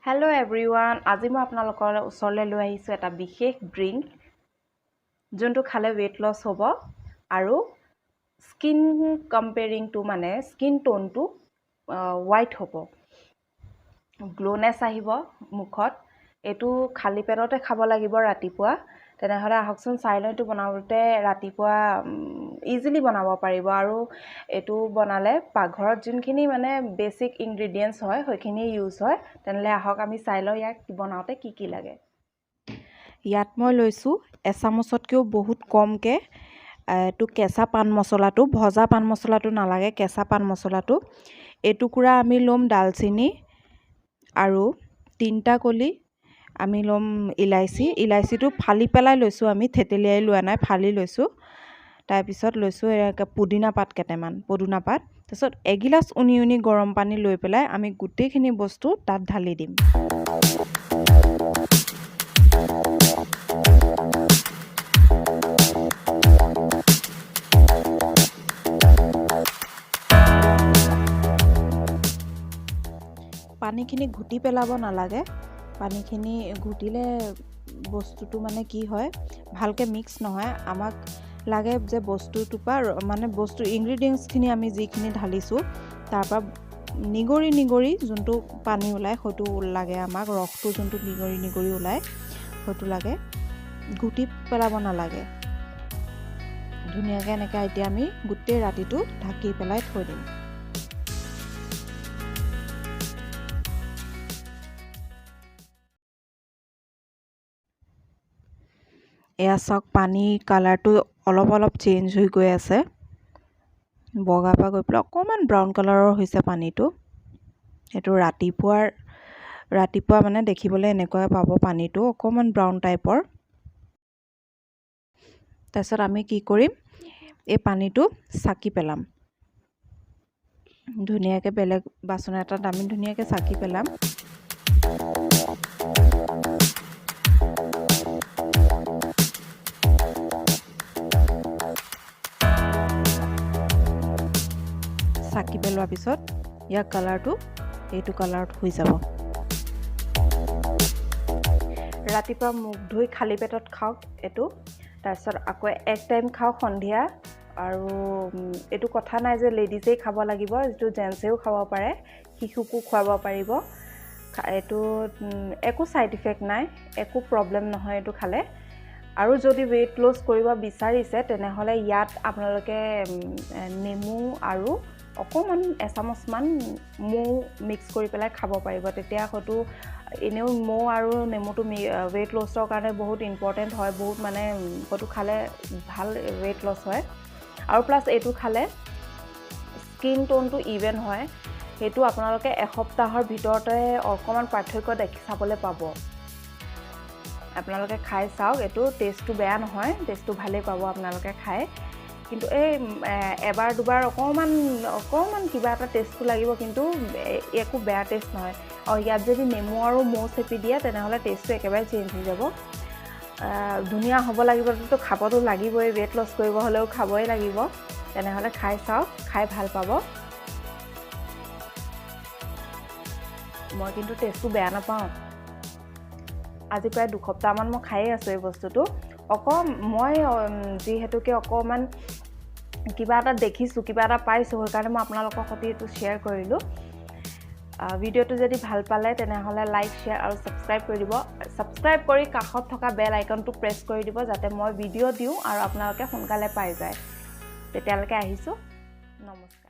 Hello everyone, আজি মই আপোনালোকৰ ওচৰলৈ লৈ আহিছো এটা বিশেষ ড্ৰিংক যোনটো খালে weight loss হ'ব আৰু স্কিন কম্পেয়াৰিং টু মানে স্কিন টোন টু হোৱাইট হ'ব গ্লোনেছ আহিব মুখত এটো খালি পেটতে খাব লাগিব ৰাতিপুৱা তেনেহলে আহকচোন চাই লওঁ এটো বনাওতে ৰাতিপুৱা ইজিলি বনাব পাৰিব আৰু এটো বনালে পাকঘৰত যোনখিনি মানে বেসিক ইনগ্ৰেডিয়েন্টস হয় হয়খিনি ইউজ হয় তেনেহলে আহক আমি চাই লওঁ ইয়াক বনাওতে কি কি লাগে ইয়াত মই লৈছো এচামুচতকেও বহুত কমকে এটো কেঁচা পান মছলাটো ভজা পান মছলাটো নালাগে কেঁচা পান মছলাটো এটুকুৰা আমি লম ডালচিনি আৰু তিনটা কলি আমি লম ইলাইচিটো ফালি পেলাই লৈছো আমি থেতেলিয়াই লোৱা নাই ফালি লৈছো তাৰ পিছত লৈছো পুদিনা পাত কেটেমান পদুনা পাত তাৰপিছত এগিলাস উনি গৰম পানী লৈ পেলাই আমি গুটেখিনি বস্তু তাত ঢালি দিম পানীখিনি ঘুটি পেলাব নালাগে পানীখিনি ঘুটিলে বস্তুটো মানে কি হয় ভালকে মিক্স নহয় আমাক লাগে যে বস্তুটো পাৰ মানে বস্তু ইনগ্ৰেডিয়েন্টস খিনি আমি যিখিনি ঢালিছো তাৰ পৰা নিগৰি যোনটো পানী ওলাই হয়তো লাগে আমাক ৰসটো যোনটো নিগৰি ওলাই হয়তো লাগে ঘুটি পেলাব নালাগে ধুনিয়াকে এনেকা এতিয়া আমি গোটেই ৰাতিটো ঢাকি পেলাই থৈ দিম এয়া সক পানী কালাৰটো অলপ চেঞ্জ হৈ গৈ আছে বগা পা গৈ পেলাই অকমান ব্ৰাউন কালাৰৰ হৈছে পানীটো এটো ৰাতিপুৱা মানে দেখিবলৈ এনেকুৱা পাব পানীটো অকমান ব্ৰাউন টাইপৰ তাৰছত আমি কি কৰিম এই পানীটো সাকি পেলাম ধুনিয়াকে বেলেগ বাচন এটাত আমি ধুনিয়াকে সাকি পেলাম সাকি পেলোৱা পিছত ইয়াৰ কালাৰটো এইটো কালাৰত হৈ যাব ৰাতিপুৱা মুখ ধুই খালি পেটত খাওক এটো তাৰছত আকৌ এক টাইম খাও সন্ধিয়া আৰু এটো কথা নাই যে লেডিজেই খাব লাগিব যেটো জেন্টসেও খাব পাৰে শিশুকো খুৱাব পাৰিব এটো একো সাইড ইফেক্ট নাই একো প্ৰবলেম নহয় এটো খালে আৰু যদি weight loss কৰিব বিচাৰিছে তেনেহলে ইয়াত আপোনালোকে নেমু আৰু অকমান এচামুচমান মৌ মিক্স কৰি পেলাই খাব পাৰিব তেতিয়া হয়তো এনেও মৌ আৰু নেমুটো weight lossৰ কাৰণে বহুত ইম্পৰ্টেন্ট হয় বহুত মানে হয়তো খালে ভাল weight loss হয় আৰু প্লাস এটো খালে স্কিন টোনটো ইভেন হয় হেতু আপোনালোকে এসপ্তাহৰ ভিতৰতে অকমান পাৰ্থক্য দেখি চাবলৈ পাব আপোনালোকে খাই চাওক এটো টেষ্টটো বেয়া নহয় টেষ্টটো ভালে পাব আপোনালোকে খাই কিন্তু এই এবাৰ দুবাৰ অকমান কিবা এটা টেষ্টটো লাগিব কিন্তু একো বেয়া টেষ্ট নহয় আৰু ইয়াত যদি নেমু আৰু মৌ চেপি দিয়ে তেনেহলে টেষ্টটো একেবাৰে চেঞ্জ হৈ যাব ধুনিয়া হ'ব লাগিবতো খাবতো লাগিবই weight loss কৰিব হলেও খাবই লাগিব তেনেহলে খাই চাওক খাই ভাল পাব মই কিন্তু টেষ্টটো বেয়া নাপাওঁ আজি প্ৰায় 2 সপ্তাহ মান মই খাই আছো এই বস্তুটো মই যিহেতুকে অকমান কিবা এটা দেখিছো কিবা এটা পাইছো সেইকাৰণে মই আপোনালোকৰ সৈতে এটো শেয়াৰ কৰিলো ভিডিওটো যদি ভাল পালে তেনেহলে লাইক শেয়াৰ আৰু সাবস্ক্ৰাইব কৰি দিব সাবস্ক্ৰাইব কৰি কাষত থকা বেল আইকনটো প্ৰেছ কৰি দিব যাতে মই ভিডিও দিও আৰু আপোনালোকে সোনকালে পাই যায় তেতিয়ালৈকে আহিছো নমস্কাৰ